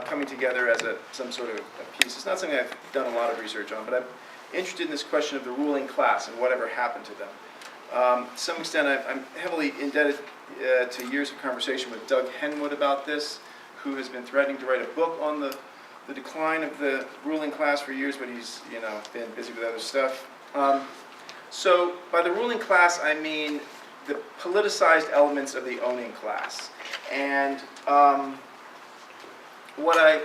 coming together as some sort of a piece. It's not something I've done a lot of research on, but I'm interested in this question of the ruling class and whatever happened to them. To some extent, I'm heavily indebted to years of conversation with Doug Henwood about this, who has been threatening to write a book on the decline of the ruling class for years, but he's been busy with other stuff. So by the ruling class, I mean the politicized elements of the owning class. And what I'm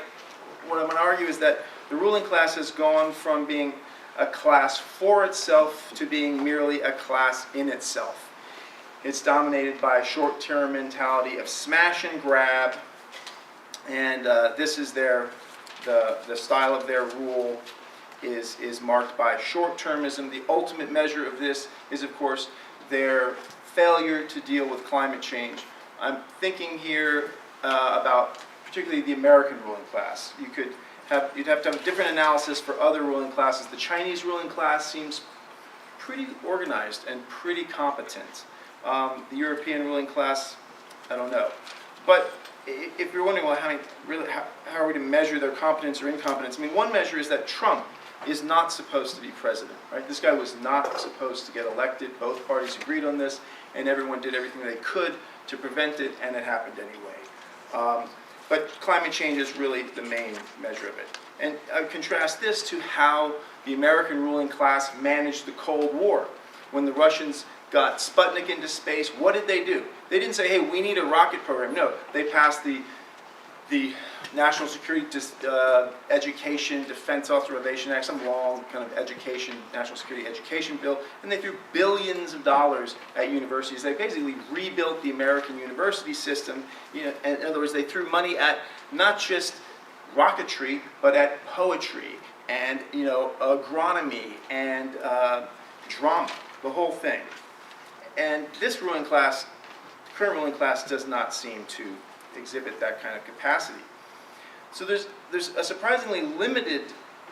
going to argue is that the ruling class has gone from being a class for itself to being merely a class in itself. It's dominated by a short-term mentality of smash and grab, and this is the style of their rule is marked by short-termism. The ultimate measure of this is, of course, their failure to deal with climate change. I'm thinking here about particularly the American ruling class. You'd have to have a different analysis for other ruling classes. The Chinese ruling class seems pretty organized and pretty competent. The European ruling class, I don't know. But if you're wondering, well, how are we to measure their competence or incompetence? I mean, one measure is that Trump is not supposed to be president, right? This guy was not supposed to get elected. Both parties agreed on this, and everyone did everything they could to prevent it, and it happened anyway. But climate change is really the main measure of it. And I contrast this to how the American ruling class managed the Cold War. When the Russians got Sputnik into space, what did they do? They didn't say, hey, we need a rocket program. No, they passed the National Security Education Defense Authorization Act, some long kind of national security education bill, and they threw billions of dollars at universities. They basically rebuilt the American university system. In other words, they threw money at not just rocketry, but at poetry and agronomy and drama, the whole thing. And this ruling class, the current ruling class, does not seem to exhibit that kind of capacity. So there's a surprisingly limited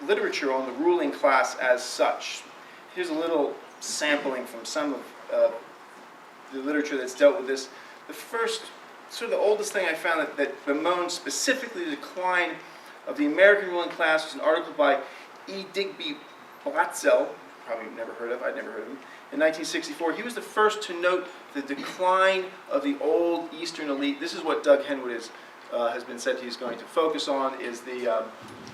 literature on the ruling class as such. Here's a little sampling from some of the literature that's dealt with this. The first, sort of the oldest thing I found that bemoans specifically the decline of the American ruling class was an article by E. Digby Blatzel, probably never heard of, I'd never heard of him, in 1964. He was the first to note the decline of the old Eastern elite. This is what Doug Henwood has been said he's going to focus on, is the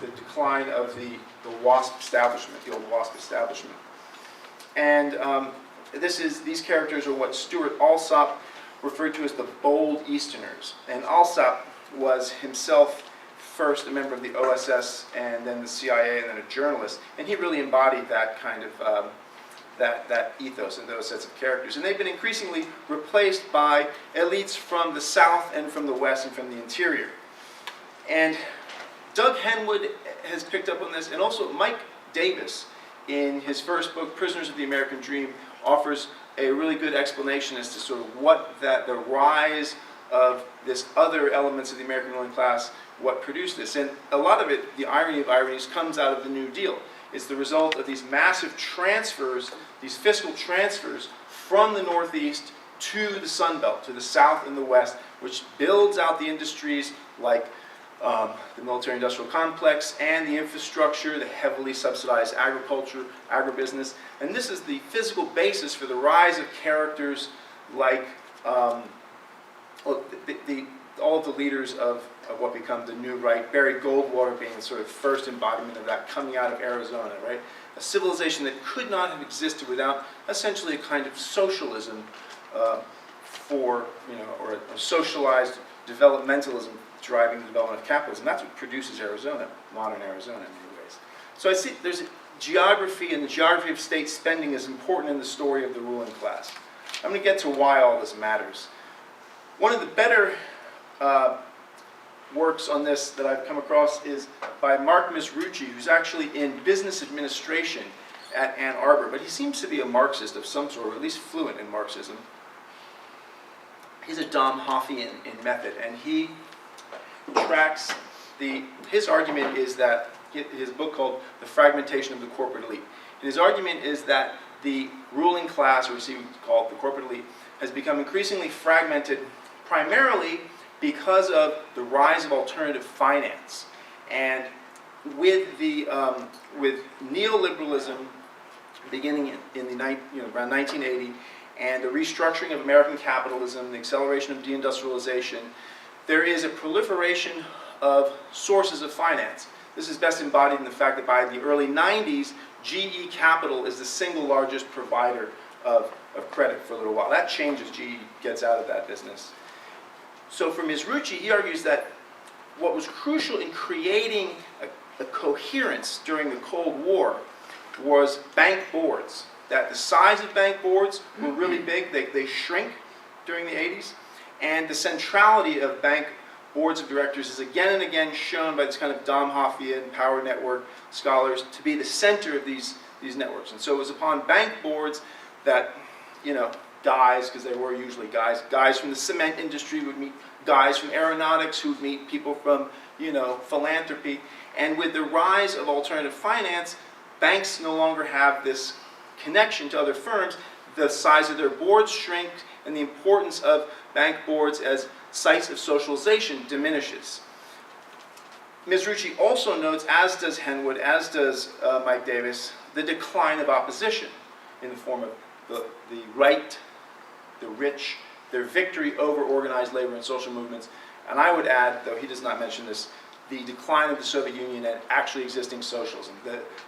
decline of the WASP establishment, the old WASP establishment. And these characters are what Stuart Alsop referred to as the bold Easterners. And Alsop was himself first a member of the OSS and then the CIA and then a journalist. And he really embodied that kind of that ethos and those sets of characters. And they've been increasingly replaced by elites from the South and from the West and from the interior. And Doug Henwood has picked up on this, and also Mike Davis, in his first book, Prisoners of the American Dream, offers a really good explanation as to sort of the rise of this other elements of the American ruling class, what produced this. And a lot of it, the irony of ironies, comes out of the New Deal. It's the result of these massive transfers, these fiscal transfers from the Northeast to the Sun Belt, to the South and the West, which builds out the industries like the military-industrial complex and the infrastructure, the heavily subsidized agriculture, agribusiness. And this is the physical basis for the rise of characters like all of the leaders of what become the new right, Barry Goldwater being the sort of first embodiment of that, coming out of Arizona, right? A civilization that could not have existed without essentially a kind of socialism or a socialized developmentalism driving the development of capitalism. That's what produces Arizona, modern Arizona in many ways. So I see there's geography, and the geography of state spending is important in the story of the ruling class. I'm going to get to why all this matters. One of the better works on this that I've come across is by Mark Misrucci, who's actually in business administration at Ann Arbor, but he seems to be a Marxist of some sort, or at least fluent in Marxism. He's a Dom Hoffian in method, and he tracks his argument is that, his book called The Fragmentation of the Corporate Elite. And his argument is that the ruling class, or as he would call it, the corporate elite, has become increasingly fragmented primarily because of the rise of alternative finance. And with neoliberalism beginning in the around 1980, and the restructuring of American capitalism, the acceleration of deindustrialization, there is a proliferation of sources of finance. This is best embodied in the fact that by the early 90s, GE Capital is the single largest provider of credit for a little while. That changes. GE gets out of that business. So for Mizrachi, he argues that what was crucial in creating a coherence during the Cold War was bank boards. That the size of bank boards were really big. They shrink during the 80s. And the centrality of bank boards of directors is again and again shown by this kind of Domhoffian power network scholars to be the center of these networks. And so it was upon bank boards that, guys, because they were usually guys from the cement industry would meet guys from aeronautics who would meet people from, philanthropy. And with the rise of alternative finance, banks no longer have this connection to other firms. The size of their boards shrink, and the importance of bank boards as sites of socialization diminishes. Mizrachi also notes, as does Henwood, as does Mike Davis, the decline of opposition in the form of the right, the rich, their victory over organized labor and social movements. And I would add, though he does not mention this, the decline of the Soviet Union and actually existing socialism.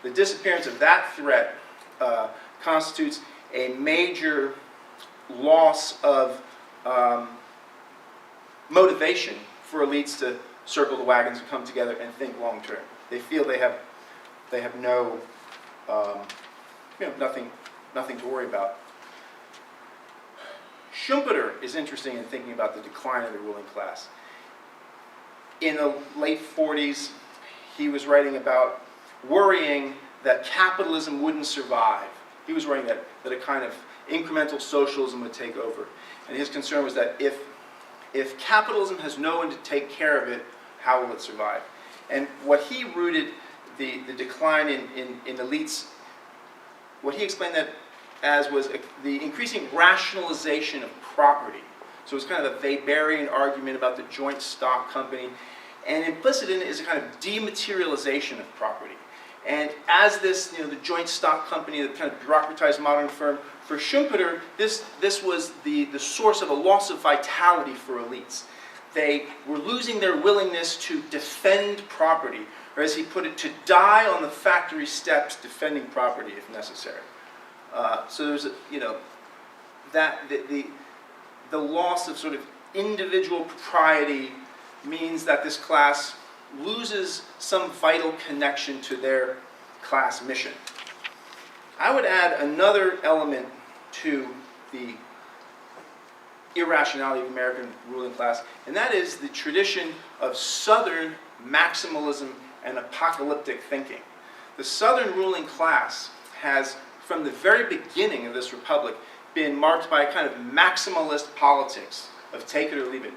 The disappearance of that threat constitutes a major loss of motivation for elites to circle the wagons and come together and think long term. They feel they have no, nothing to worry about. Schumpeter is interesting in thinking about the decline of the ruling class. In the late 40s, he was writing about worrying that capitalism wouldn't survive. He was worrying that a kind of incremental socialism would take over. And his concern was that if capitalism has no one to take care of it, how will it survive? And what he rooted the decline in elites, what he explained that as was the increasing rationalization of property. So it was kind of a Weberian argument about the joint stock company. And implicit in it is a kind of dematerialization of property. And as this, the joint stock company, the kind of bureaucratized modern firm, for Schumpeter, this was the source of a loss of vitality for elites. They were losing their willingness to defend property, or as he put it, to die on the factory steps defending property if necessary. So there's the loss of sort of individual propriety means that this class loses some vital connection to their class mission. I would add another element to the irrationality of the American ruling class, and that is the tradition of Southern maximalism and apocalyptic thinking. The Southern ruling class has, from the very beginning of this republic, been marked by a kind of maximalist politics of take it or leave it.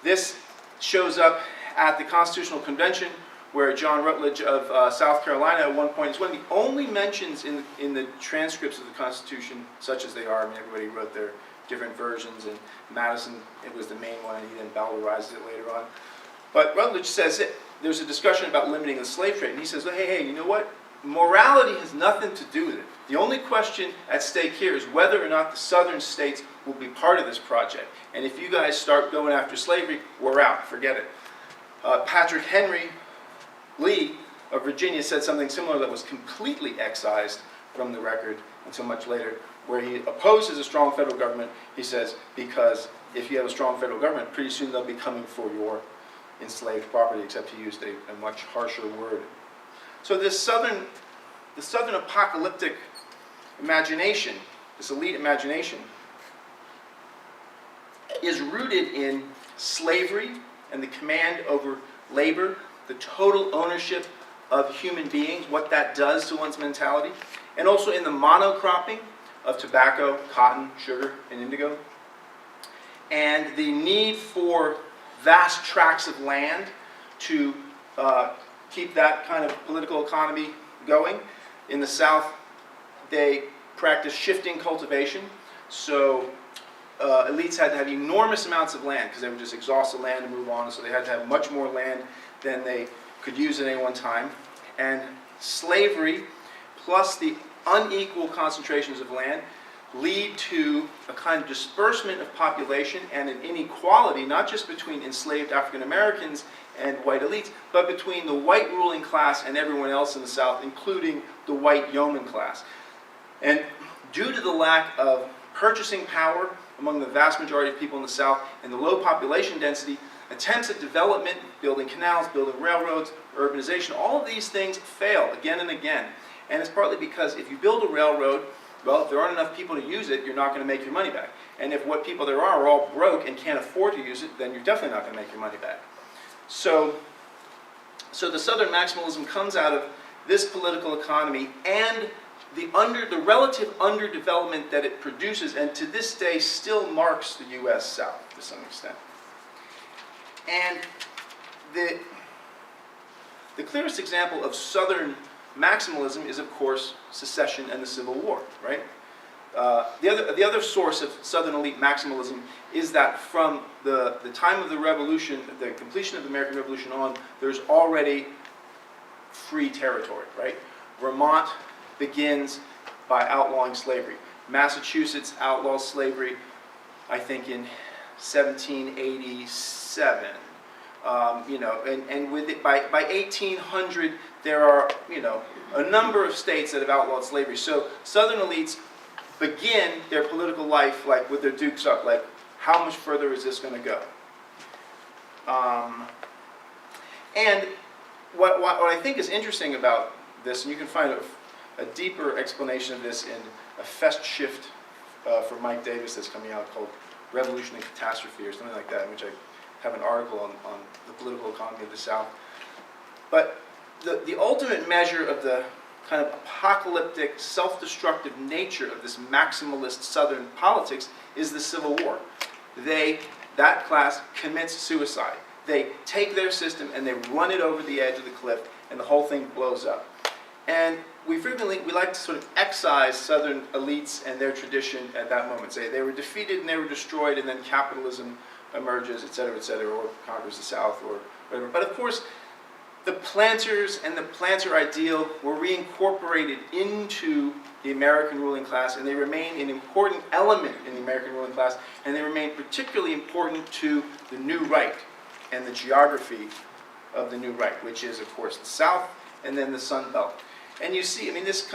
This shows up at the Constitutional Convention, where John Rutledge of South Carolina at one point is one of the only mentions in the transcripts of the Constitution, such as they are. I mean, everybody wrote their different versions, and Madison, it was the main one, and he then bowdlerized it later on. But Rutledge says there's a discussion about limiting the slave trade, and he says, hey, you know what? Morality has nothing to do with it. The only question at stake here is whether or not the Southern states will be part of this project. And if you guys start going after slavery, we're out. Forget it. Patrick Henry Lee of Virginia said something similar that was completely excised from the record until much later, where he opposes a strong federal government. He says, because if you have a strong federal government, pretty soon they'll be coming for your enslaved property, except he used a much harsher word. So the Southern apocalyptic imagination, this elite imagination, is rooted in slavery and the command over labor, the total ownership of human beings, what that does to one's mentality, and also in the monocropping of tobacco, cotton, sugar, and indigo, and the need for vast tracts of land to keep that kind of political economy going. In the South, they practice shifting cultivation, so elites had to have enormous amounts of land because they would just exhaust the land and move on, so they had to have much more land than they could use at any one time. And slavery plus the unequal concentrations of land lead to a kind of disbursement of population and an inequality, not just between enslaved African Americans and white elites, but between the white ruling class and everyone else in the South, including the white yeoman class. And due to the lack of purchasing power among the vast majority of people in the South and the low population density, attempts at development, building canals, building railroads, urbanization, all of these things fail again and again. And it's partly because if you build a railroad, well, if there aren't enough people to use it, you're not going to make your money back. And if what people there are all broke and can't afford to use it, then you're definitely not going to make your money back. So the Southern maximalism comes out of this political economy and the relative underdevelopment that it produces, and to this day still marks the U.S. South to some extent. And the clearest example of Southern maximalism is, of course, secession and the Civil War, right? The other source of Southern elite maximalism is that from the time of the Revolution, the completion of the American Revolution on, there's already free territory, right? Vermont begins by outlawing slavery. Massachusetts outlaws slavery, I think, in 1787. And with it, by 1800, there are, a number of states that have outlawed slavery. So Southern elites begin their political life like with their dukes up, like how much further is this going to go? And what I think is interesting about this, and you can find a deeper explanation of this in a Fest shift from Mike Davis that's coming out called Revolution and Catastrophe or something like that, in which I have an article on the political economy of the South. But the ultimate measure of the kind of apocalyptic, self-destructive nature of this maximalist Southern politics is the Civil War. That class commits suicide. They take their system and they run it over the edge of the cliff, and the whole thing blows up. And we like to sort of excise Southern elites and their tradition at that moment. Say they were defeated and they were destroyed, and then capitalism emerges, et cetera, or conquers the South, or whatever. But of course, the planters and the planter ideal were reincorporated into the American ruling class, and they remain an important element in the American ruling class, and they remain particularly important to the New Right and the geography of the New Right, which is, of course, the South and then the Sun Belt. And you see, I mean, these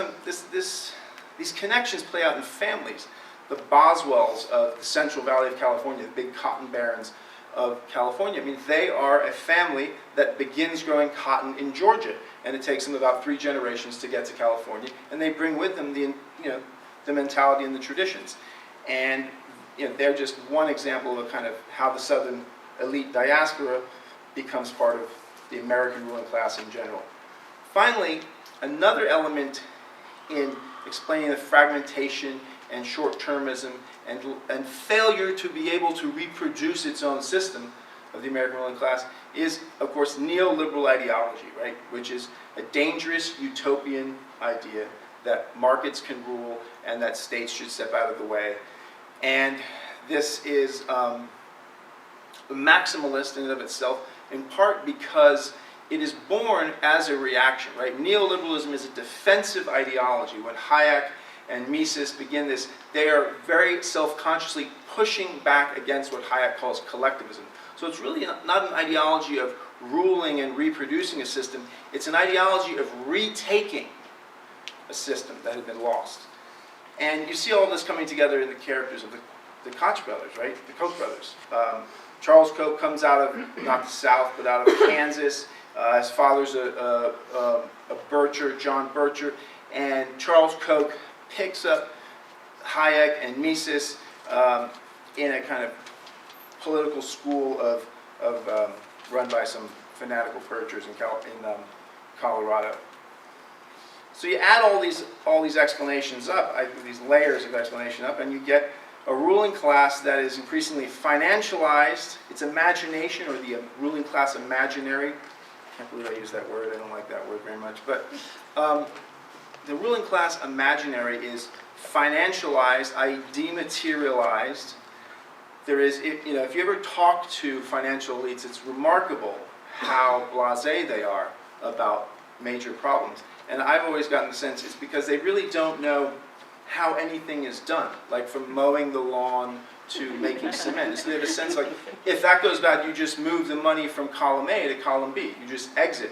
connections play out in families. The Boswells of the Central Valley of California, the big cotton barons of California, I mean, they are a family that begins growing cotton in Georgia, and it takes them about 3 generations to get to California, and they bring with them the mentality and the traditions. And they're just one example of kind of how the Southern elite diaspora becomes part of the American ruling class in general. Finally, another element in explaining the fragmentation and short-termism and failure to be able to reproduce its own system of the American ruling class is, of course, neoliberal ideology, right? Which is a dangerous utopian idea that markets can rule and that states should step out of the way. And this is maximalist in and of itself, in part because it is born as a reaction, right? Neoliberalism is a defensive ideology. When Hayek and Mises begin this, they are very self-consciously pushing back against what Hayek calls collectivism. So it's really not an ideology of ruling and reproducing a system. It's an ideology of retaking a system that had been lost. And you see all this coming together in the characters of the Koch brothers, right? The Koch brothers. Charles Koch comes out of, not the South, but out of Kansas. His father's a Bircher, John Bircher. And Charles Koch picks up Hayek and Mises in a kind of political school run by some fanatical Birchers in Colorado. So you add all these explanations up, these layers of explanation up, and you get a ruling class that is increasingly financialized. Its imagination, or the ruling class imaginary. I can't believe I use that word. I don't like that word very much. But the ruling class imaginary is financialized, i.e. dematerialized, there is, if you ever talk to financial elites, it's remarkable how blasé they are about major problems. And I've always gotten the sense it's because they really don't know how anything is done, like from mowing the lawn to making cement. So they have a sense like, if that goes bad, you just move the money from column A to column B. You just exit.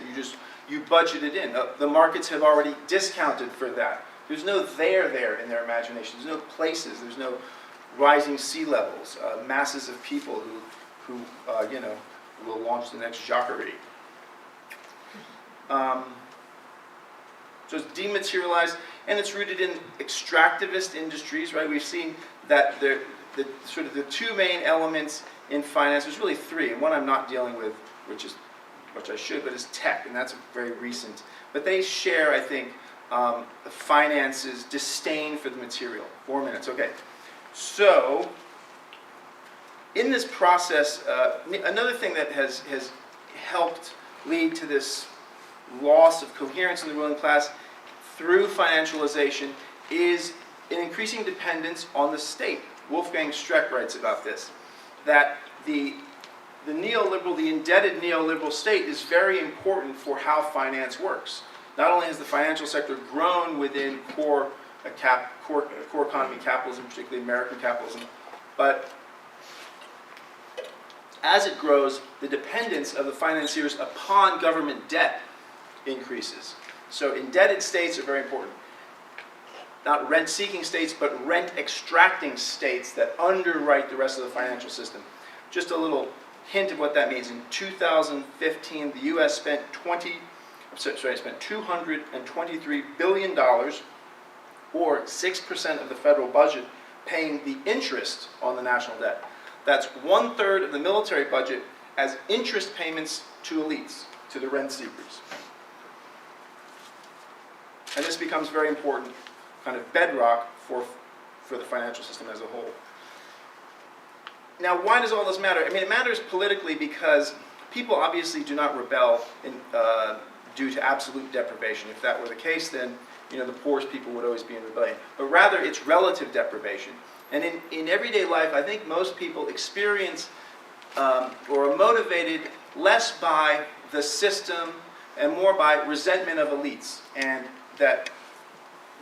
You budget it in. The markets have already discounted for that. There's no there in their imagination. There's no places. There's no rising sea levels, masses of people who will launch the next Jacquerie. So it's dematerialized, and it's rooted in extractivist industries, right? We've seen that the two main elements in finance, there's really three, and one I'm not dealing with, which I should, but is tech, and that's very recent. But they share, I think, the finance's disdain for the material. 4 minutes, okay. So, in this process, another thing that has helped lead to this loss of coherence in the ruling class through financialization is an increasing dependence on the state. Wolfgang Streeck writes about this, that the indebted neoliberal state is very important for how finance works. Not only has the financial sector grown within core economy capitalism, particularly American capitalism, but as it grows, the dependence of the financiers upon government debt increases. So indebted states are very important. Not rent-seeking states, but rent-extracting states that underwrite the rest of the financial system. Just a little hint of what that means. In 2015, the U.S. spent $223 billion, or 6% of the federal budget, paying the interest on the national debt. That's 1/3 of the military budget as interest payments to elites, to the rent seekers. And this becomes very important, kind of bedrock for the financial system as a whole. Now, why does all this matter? I mean, it matters politically because people obviously do not rebel due to absolute deprivation. If that were the case, then the poorest people would always be in rebellion. But rather, it's relative deprivation. And in everyday life, I think most people experience or are motivated less by the system and more by resentment of elites. And that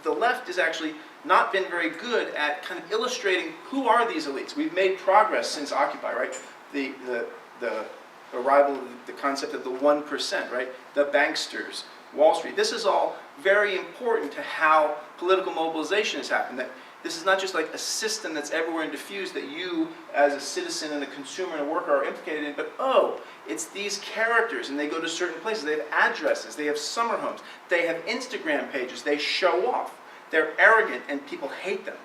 the left has actually not been very good at kind of illustrating who are these elites. We've made progress since Occupy, right? The arrival of the concept of the 1%, right? The banksters, Wall Street. This is all very important to how political mobilization has happened. That this is not just like a system that's everywhere and diffused that you, as a citizen and a consumer and a worker, are implicated in, but it's these characters, and they go to certain places. They have addresses, they have summer homes, they have Instagram pages, they show off. They're arrogant, and people hate them.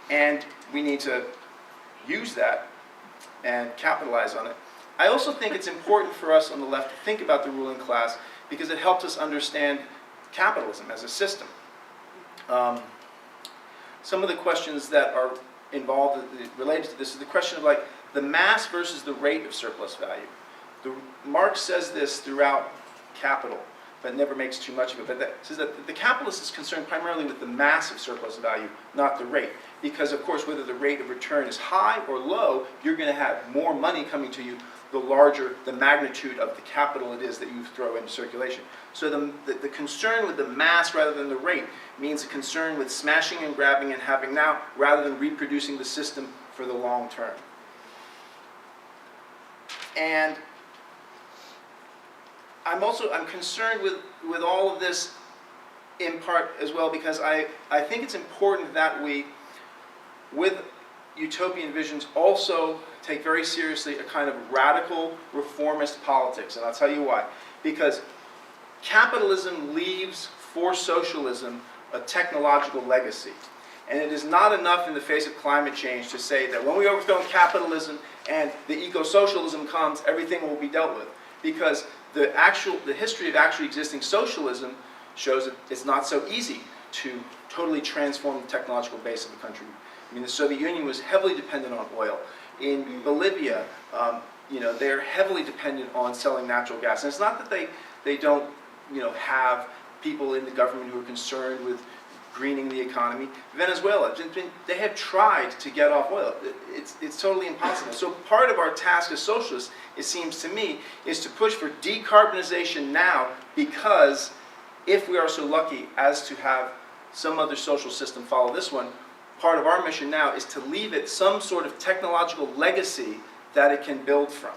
And we need to use that and capitalize on it. I also think it's important for us on the left to think about the ruling class because it helps us understand capitalism as a system. Some of the questions that are involved related to this is the question of like the mass versus the rate of surplus value. Marx says this throughout Capital, but never makes too much of it. But that says that the capitalist is concerned primarily with the mass of surplus value, not the rate. Because of course, whether the rate of return is high or low, you're going to have more money coming to you the larger the magnitude of the capital it is that you throw into circulation. So the concern with the mass rather than the rate means a concern with smashing and grabbing and having now rather than reproducing the system for the long term. And I'm concerned with all of this in part as well because I think it's important that we, with utopian visions, also take very seriously a kind of radical reformist politics. And I'll tell you why. Because capitalism leaves for socialism a technological legacy. And it is not enough in the face of climate change to say that when we overthrow capitalism and the eco-socialism comes, everything will be dealt with. Because the history of actually existing socialism shows that it's not so easy to totally transform the technological base of the country. I mean, the Soviet Union was heavily dependent on oil. In Bolivia, they're heavily dependent on selling natural gas. And it's not that they don't, have people in the government who are concerned with greening the economy. Venezuela, they have tried to get off oil. It's totally impossible. So part of our task as socialists, it seems to me, is to push for decarbonization now, because if we are so lucky as to have some other social system follow this one, part of our mission now is to leave it some sort of technological legacy that it can build from.